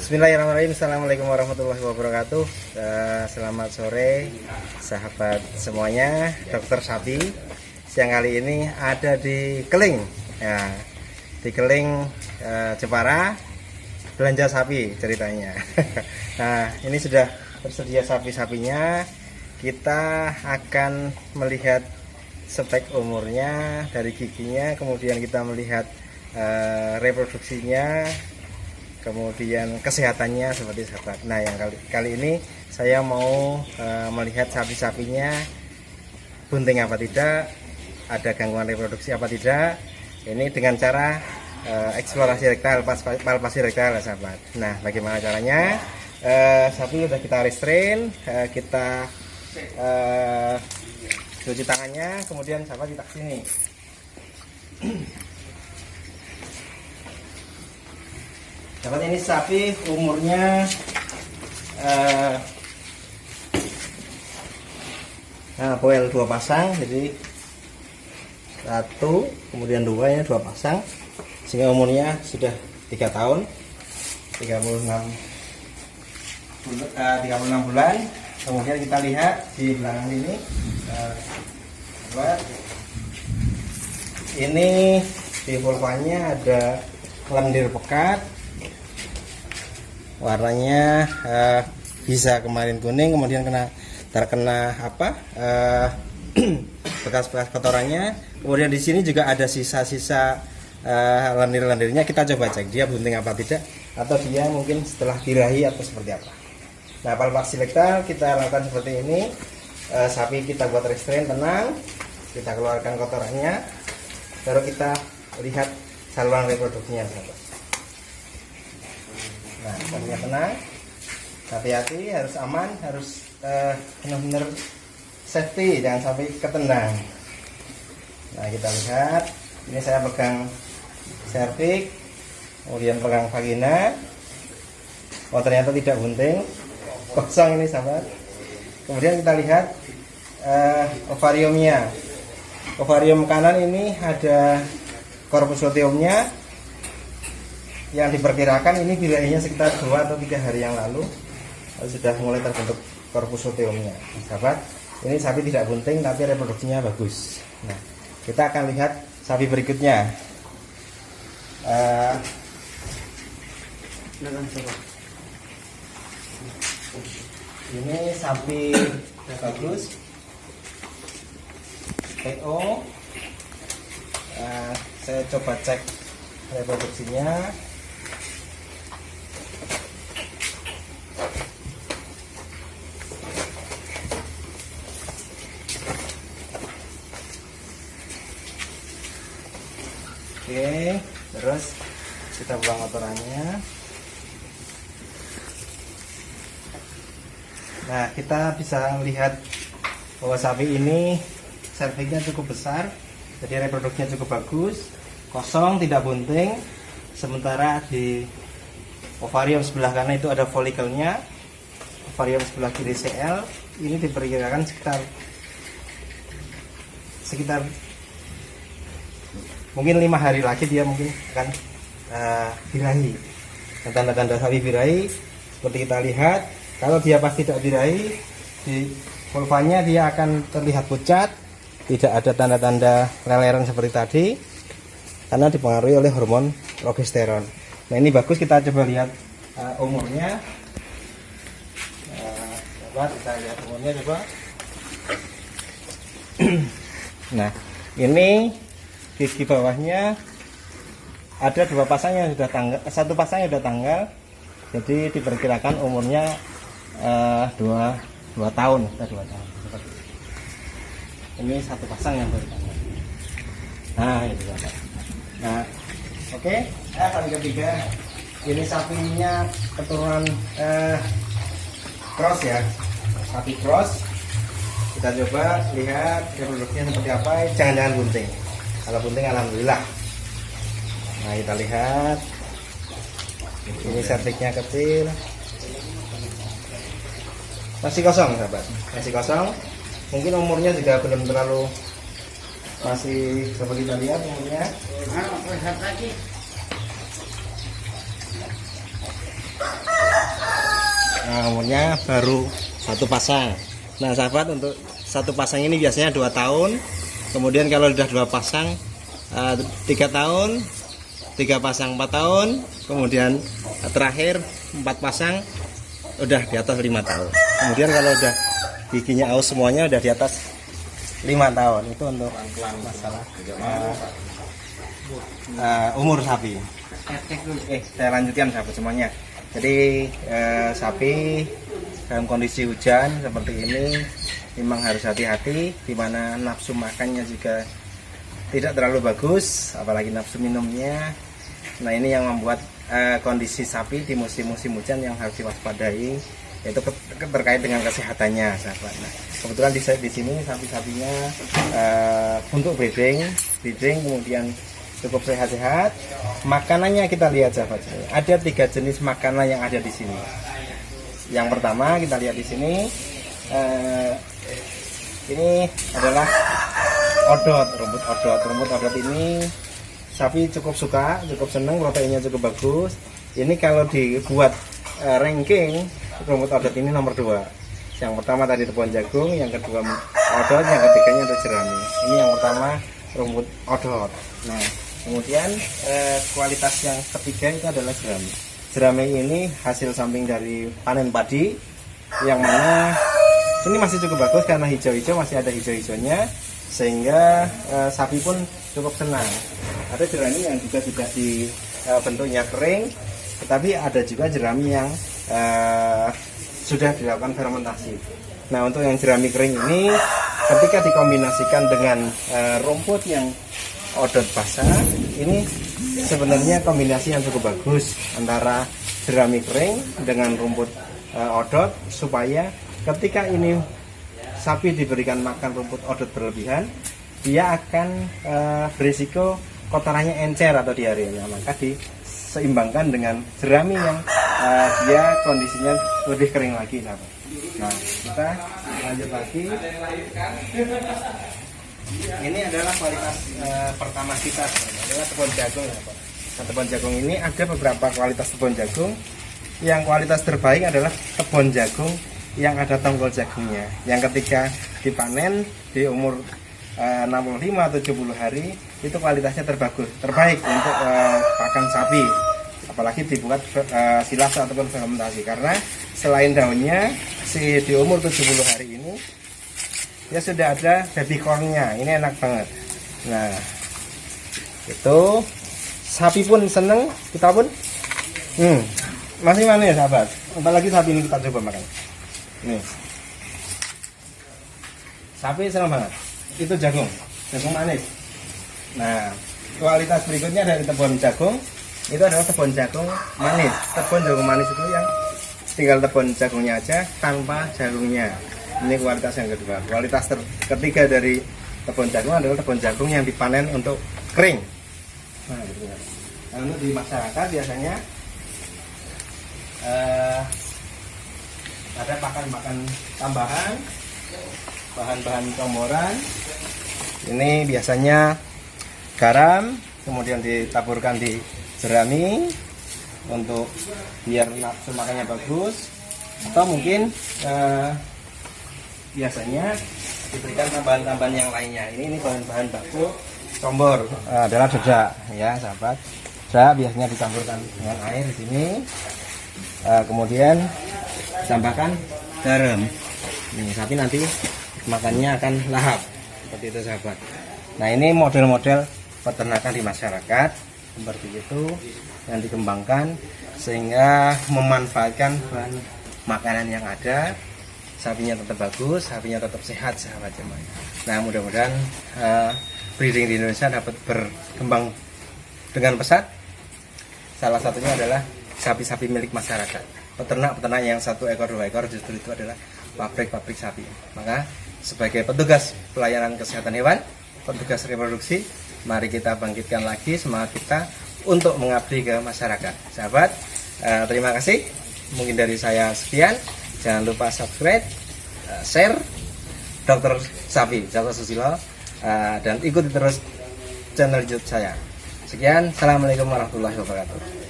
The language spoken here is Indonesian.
Bismillahirrahmanirrahim. Assalamualaikum warahmatullahi wabarakatuh. Selamat sore sahabat semuanya. Dokter Sapi siang kali ini ada di Keling ya, di Keling Jepara, belanja sapi ceritanya. Nah, ini sudah tersedia sapi-sapinya. Kita akan melihat spek umurnya dari giginya, kemudian kita melihat reproduksinya, kemudian kesehatannya seperti sahabat. Nah, yang kali ini saya mau melihat sapi-sapinya bunting apa tidak, ada gangguan reproduksi apa tidak. Ini dengan cara eksplorasi rektal, palpasi rektal sahabat. Nah, bagaimana caranya? Sapi sudah kita restrain, kita cuci tangannya, kemudian sahabat kita sini. Sahabat, ini sapi umurnya poel 2 pasang, jadi 1 kemudian 2 ya, 2 pasang, sehingga umurnya sudah 3 tahun 36 bulan. Kemudian kita lihat di belakang ini, ini di vulvanya ada lendir pekat, warnanya bisa kemarin kuning, kemudian terkena bekas-bekas kotorannya. Kemudian di sini juga ada sisa-sisa lendir-lendirnya. Kita coba cek dia bunting apa tidak, atau dia mungkin setelah birahi atau seperti apa. Nah, palpasi rektal kita lakukan seperti ini. Sapi kita buat restrain, tenang, kita keluarkan kotorannya, baru kita lihat saluran reproduksinya sahabat. Nah, sapinya tenang, hati-hati, harus aman, harus benar-benar safety, jangan sampai ketendang. Nah, kita lihat, ini saya pegang serviks, kemudian pegang vagina. Oh, ternyata tidak bunting, kosong ini sahabat. Kemudian kita lihat ovariumnya. Ovarium kanan ini ada corpus luteumnya, yang diperkirakan ini birahinya sekitar 2 atau 3 hari yang lalu sudah mulai terbentuk corpus luteumnya. Sahabat, ini sapi tidak bunting tapi reproduksinya bagus. Nah, kita akan lihat sapi berikutnya. Ini sapi bagus, PO. Saya coba cek reproduksinya. Oke, terus kita buang kotorannya. Nah, kita bisa melihat bahwa sapi ini serviksnya cukup besar, jadi reproduksinya cukup bagus, kosong, tidak bunting. Sementara di ovarium sebelah kanan itu ada folikelnya, ovarium sebelah kiri CL, ini diperkirakan sekitar mungkin 5 hari lagi dia mungkin akan birahi. Tanda-tanda sapi birahi seperti kita lihat, kalau dia pasti tidak birahi, di vulvanya dia akan terlihat pucat, tidak ada tanda-tanda leleran seperti tadi, karena dipengaruhi oleh hormon progesteron. Nah, ini bagus, kita coba lihat umurnya. Coba kita lihat umurnya coba. Nah, ini gigi bawahnya ada 2 pasang yang sudah tanggal, 1 pasang yang sudah tanggal, jadi diperkirakan umurnya 2 tahun. Ini 1 pasang yang baru tanggal. Nah, itu sahabat. Nah, oke. Sapi ketiga, ini sapinya keturunan cross ya, sapi cross. Kita coba lihat reproduksinya seperti apa. Jangan-jangan bunting. Kalau bunting alhamdulillah. Nah, kita lihat ini serviksnya kecil, masih kosong sahabat, masih kosong. Mungkin umurnya juga belum terlalu, masih seperti kita lihat umurnya. umurnya baru satu pasang. Nah sahabat, untuk satu pasang ini biasanya 2 tahun. Kemudian kalau sudah 2 pasang 3 tahun, 3 pasang 4 tahun, kemudian terakhir 4 pasang udah di atas 5 tahun. Kemudian kalau udah giginya aus semuanya udah di atas 5 tahun. Itu untuk masalah umur sapi. Saya lanjutkan sahabat semuanya. Jadi sapi dalam kondisi hujan seperti ini memang harus hati-hati, dimana nafsu makannya juga tidak terlalu bagus, apalagi nafsu minumnya. Nah ini yang membuat kondisi sapi di musim-musim hujan yang harus diwaspadai, yaitu terkait dengan kesehatannya sahabat. Nah, kebetulan di sini sapi-sapinya untuk breeding kemudian cukup sehat-sehat. Makanannya kita lihat sahabat, ada 3 jenis makanan yang ada di sini. Yang pertama kita lihat di sini, ini adalah odot, rumput odot. Rumput odot ini sapi cukup suka, cukup senang, proteinnya cukup bagus. Ini kalau dibuat ranking, rumput odot ini nomor 2. Yang pertama tadi tepung jagung, yang kedua odot, yang ketiganya ada jerami. Ini yang pertama rumput odot. Nah kemudian kualitas yang ketiga itu adalah jerami. Jerami ini hasil samping dari panen padi, yang mana ini masih cukup bagus karena hijau-hijau, masih ada hijau-hijaunya, sehingga sapi pun cukup senang. Ada jerami yang juga tidak di bentuknya kering, tetapi ada juga jerami yang sudah dilakukan fermentasi. Nah untuk yang jerami kering ini, ketika dikombinasikan dengan rumput yang odot basah, ini sebenarnya kombinasi yang cukup bagus antara jerami kering dengan rumput odot, supaya ketika ini sapi diberikan makan rumput odot berlebihan, dia akan berisiko kotorannya encer atau diarenya. Maka diseimbangkan dengan jerami yang dia kondisinya lebih kering lagi. Nah kita lanjut lagi. Ini adalah kualitas pertama kita, adalah tepung jagung. Nah, tepung jagung ini ada beberapa kualitas tepung jagung. Yang kualitas terbaik adalah tepung jagung yang ada tongkol jagungnya, yang ketika dipanen di umur 65-70 hari itu kualitasnya terbaik untuk pakan sapi, apalagi dibuat silase ataupun fermentasi. Karena selain daunnya, di umur 70 hari ini ya sudah ada baby cornnya. Ini enak banget. Nah itu sapi pun seneng, kita pun masih manis sahabat. Apalagi sapi ini kita coba makan. Nih, sapi senang banget. Itu jagung manis. Nah kualitas berikutnya dari tepung jagung itu adalah tepung jagung manis. Tepung jagung manis itu yang tinggal tepung jagungnya aja tanpa jagungnya. Ini kualitas yang kedua. Kualitas ketiga dari tepung jagung adalah tepung jagung yang dipanen untuk kering. Nah, gitu. Nah, untuk di masyarakat biasanya ada pakan tambahan, bahan-bahan comboran. Ini biasanya garam, kemudian ditaburkan di jerami untuk biar nafsu makannya bagus, atau mungkin biasanya diberikan tambahan-tambahan yang lainnya. Ini bahan-bahan baku combor adalah dedak ya sahabat. Dedak biasanya dicampurkan dengan air di sini, kemudian ditambahkan garam. Ini sapi nanti makannya akan lahap seperti itu sahabat. Nah ini model-model peternakan di masyarakat seperti itu yang dikembangkan sehingga memanfaatkan bahan makanan yang ada. Sapinya tetap bagus, sapinya tetap sehat sahabat jemaah. Nah mudah-mudahan breeding di Indonesia dapat berkembang dengan pesat. Salah satunya adalah sapi-sapi milik masyarakat. Peternak-peternak yang 1 ekor 2 ekor justru itu adalah pabrik-pabrik sapi. Maka sebagai petugas pelayanan kesehatan hewan, petugas reproduksi, mari kita bangkitkan lagi semangat kita untuk mengabdi ke masyarakat. Sahabat, terima kasih. Mungkin dari saya sekian. Jangan lupa subscribe, share Dokter Sapi, Jasa Susilo, dan ikuti terus channel YouTube saya. Sekian, assalamualaikum warahmatullahi wabarakatuh.